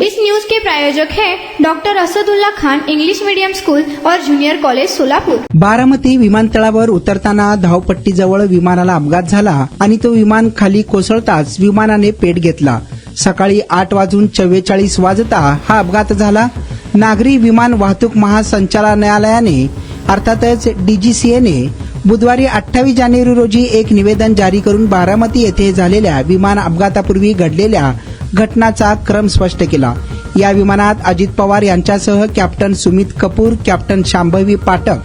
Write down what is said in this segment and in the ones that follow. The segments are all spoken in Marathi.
इस न्यूज के प्रायोजक हैं doctor Asadullah Khan English medium school और जूनियर कॉलेज सोलापूर। बारामती विमानतळावर उतरताना धावपट्टीजवळ विमानाला अपघात झाला आणि तो विमान खाली कोसळताच विमानाने पेट घेतला। सकाळी 8:44 वाजता हा अपघात झाला। नागरी विमान वाहतूक महासंचालनालयाने अर्थातच डीजीसीएने बुधवारी 28 जानेवारी रोजी एक निवेदन जारी करून बारामती येथे झालेल्या विमान अपघातापूर्वी घडलेल्या घटनाचा क्रम स्पष्ट केला। या विमानात अजित पवार यांच्यासह कॅप्टन सुमित कपूर, कॅप्टन शांभवी पाठक,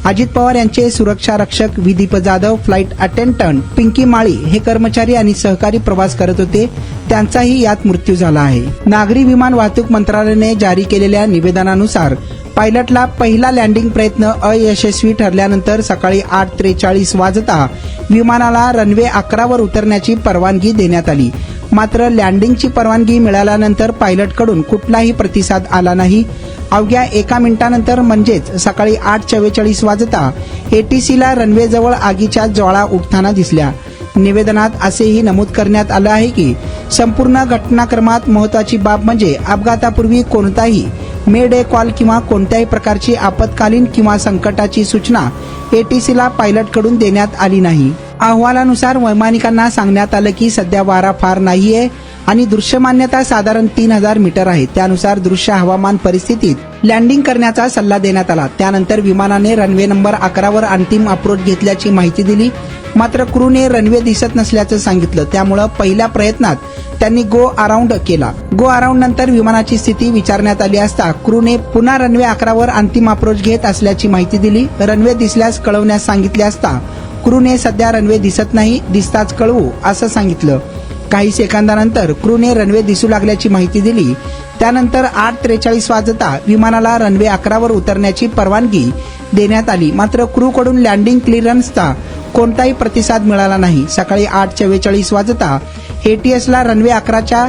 अजित पवार यांचे सुरक्षा रक्षक विदीप जाधव, फ्लाइट अटेंडंट पिंकी माळी हे कर्मचारी आणि सहकारी प्रवास करत होते। त्यांचाही यात मृत्यू झाला आहे। नागरी विमान वाहतूक मंत्रालयाने जारी केलेल्या निवेदनानुसार पायलटला पहिला लँडिंग प्रयत्न अयशस्वी ठरल्यानंतर सकाळी 8:43 वाजता विमानाला रनवे 11 वर उतरण्याची परवानगी देण्यात आली। मात्र लँडिंगची परवानगी मिळाल्यानंतर पायलटकडून कुठलाही प्रतिसाद आला नाही। अवघ्या 1 मिनिटानंतर म्हणजेच सकाळी 8:44 वाजता एटीसीला रनवेजवळ आगीच्या ज्वाळा उठताना दिसल्या। निवेदनात असेही नमूद करण्यात आलं आहे की संपूर्ण घटनाक्रमात महत्त्वाची बाब म्हणजे अपघातापूर्वी कोणताही मेडे कॉल किंवा कोणत्याही प्रकारची आपत्कालीन किंवा संकटाची सूचना एटीसीला पायलटकडून देण्यात आली नाही। अहवालानुसार वैमानिकांना सांगण्यात आलं की सध्या वारा फार नाहीये आणि दृश्यमान्यता साधारण 3000 मीटर आहे। त्यानुसार दृश्य हवामान परिस्थितीत लँडिंग करण्याचा सल्ला देण्यात आला। त्यानंतर विमानाने रनवे नंबर 11 वर अंतिम अप्रोच घेतल्याची माहिती दिली। मात्र क्रूने रनवे दिसत नसल्याचं सांगितलं। त्यामुळे पहिल्या प्रयत्नात त्यांनी गो अराउंड केला। गो अराउंड नंतर विमानाची स्थिती विचारण्यात आली असता क्रूने पुन्हा रनवे 11 वर अंतिम अप्रोच घेत असल्याची माहिती दिली। रनवे दिसल्यास कळवण्यास सांगितले असता क्रूने सध्या रनवे दिसत नाही, दिसताच कळवू असं सांगितलं। काही सेकंदानंतर क्रूने रनवे दिसू लागल्याची माहिती दिली। त्यानंतर 8:43 वाजता विमानाला रनवे 11 वर उतरण्याची परवानगी देण्यात आली। मात्र क्रूकडून लँडिंग क्लिअरन्सचा कोणताही प्रतिसाद मिळाला नाही। सकाळी 8:44 वाजता एटीएसला रनवे 11च्या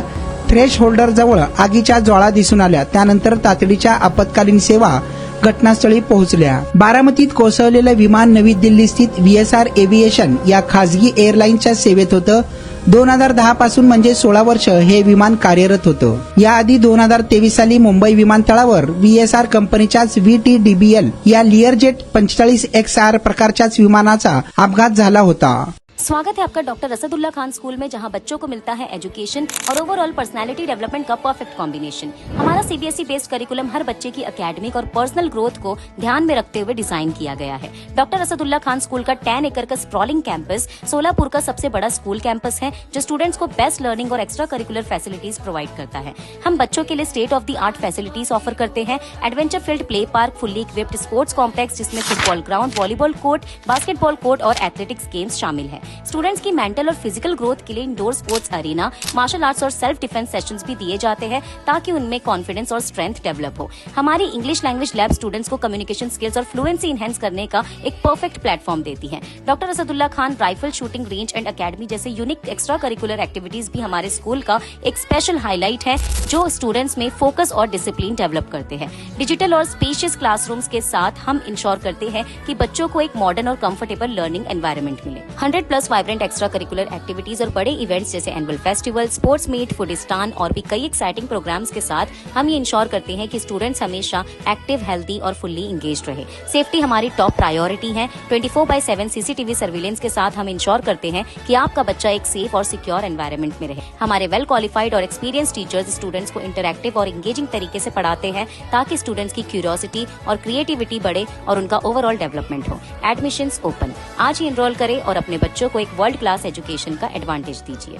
थ्रेश होल्डर जवळ आगीच्या ज्वाळा दिसून आल्या। त्यानंतर तातडीच्या आपत्कालीन सेवा घटनास्थळी पोहोचल्या। बारामतीत कोसळलेलं विमान नवी दिल्ली स्थित VSR एव्हिएशन या खासगी एअरलाईन्सच्या सेवेत होतं। 2010 पासून म्हणजे 16 वर्ष हे विमान कार्यरत होतं। याआधी 2023 साली मुंबई विमानतळावर VSR कंपनीच्याच VTDBL या लिअरजेट 45XR प्रकारच्याच विमानाचा अपघात झाला होता। स्वागत है आपका डॉक्टर असदुल्ला खान स्कूल में, जहां बच्चों को मिलता है एजुकेशन और ओवरऑल पर्सनालिटी डेवलपमेंट का परफेक्ट कॉम्बिनेशन। हमारा CBSE बेस्ड करिकुलम हर बच्चे की एकेडमिक और पर्सनल ग्रोथ को ध्यान में रखते हुए डिजाइन किया गया है। डॉक्टर असदुल्ला खान स्कूल का 10 एकड़ का स्प्रॉलिंग कैंपस सोलापुर का सबसे बड़ा स्कूल कैंपस है, जो स्टूडेंट्स को बेस्ट लर्निंग और एक्स्ट्रा करिकुलर फैसिलिटीज प्रोवाइड करता है। हम बच्चों के लिए state of the art facilities offer करते हैं। Adventure field play park, fully equipped sports complex जिसमें football ground, volleyball court, basketball court और एथलेटिक्स गेम्स शामिल है। स्टूडेंट्स की मेंटल और फिजिकल ग्रोथ के लिए indoor sports arena, martial arts और सेल्फ डिफेंस सेशंस भी दिए जाते हैं ताकि उनमें कॉन्फिडेंस और स्ट्रेंथ डेवलप हो। हमारी इंग्लिश लैंग्वेज लैब स्टूडेंट्स को कम्युनिकेशन स्किल्स और फ्लुएंसी इनहेंस करने का एक परफेक्ट प्लेटफॉर्म देती है। Doctor Asadullah Khan rifle shooting range end academy जैसे यूनिक एक्स्ट्रा करिकुलर एक्टिविटीज भी हमारे स्कूल का एक स्पेशल हाईलाइट है, जो स्टूडेंट्स में फोकस और डिसिप्लिन डेवलप करते हैं। डिजिटल और स्पेशियस क्लासरूम्स के साथ हम इंश्योर करते हैं कि बच्चों को एक मॉडर्न और कंफर्टेबल लर्निंग एनवायरनमेंट मिले। 100+ वाइब्रेंट एक्स्ट्रा करिकुलर एक्टिविटीज और बड़े इवेंट्स जैसे एनुअल फेस्टिवल, स्पोर्ट्स मीट, फूडिस्तान और भी कई एक्साइटिंग प्रोग्राम्स के साथ हम ये इंश्योर करते हैं कि स्टूडेंट्स हमेशा एक्टिव, हेल्दी और फुल्ली इंगेज्ड रहे। सेफ्टी हमारी टॉप प्रायोरिटी है। 24/7 CCTV सर्विलेंस के साथ हम इंश्योर करते हैं कि आपका बच्चा एक सेफ और सिक्योर एनवायरनमेंट में रहे। हमारे वेल क्वालिफाइड और एक्सपीरियंस टीचर्स स्टूडेंट्स को इंटरैक्टिव और इंगेजिंग तरीके से पढ़ाते हैं ताकि स्टूडेंट्स की क्यूरियोसिटी और क्रिएटिविटी बढ़े और उनका ओवरऑल डेवलपमेंट हो। Admissions open. आज ही एनरोल करें और अपने बच्चों को एक वर्ल्ड क्लास एजुकेशन का एडवांटेज दीजिए।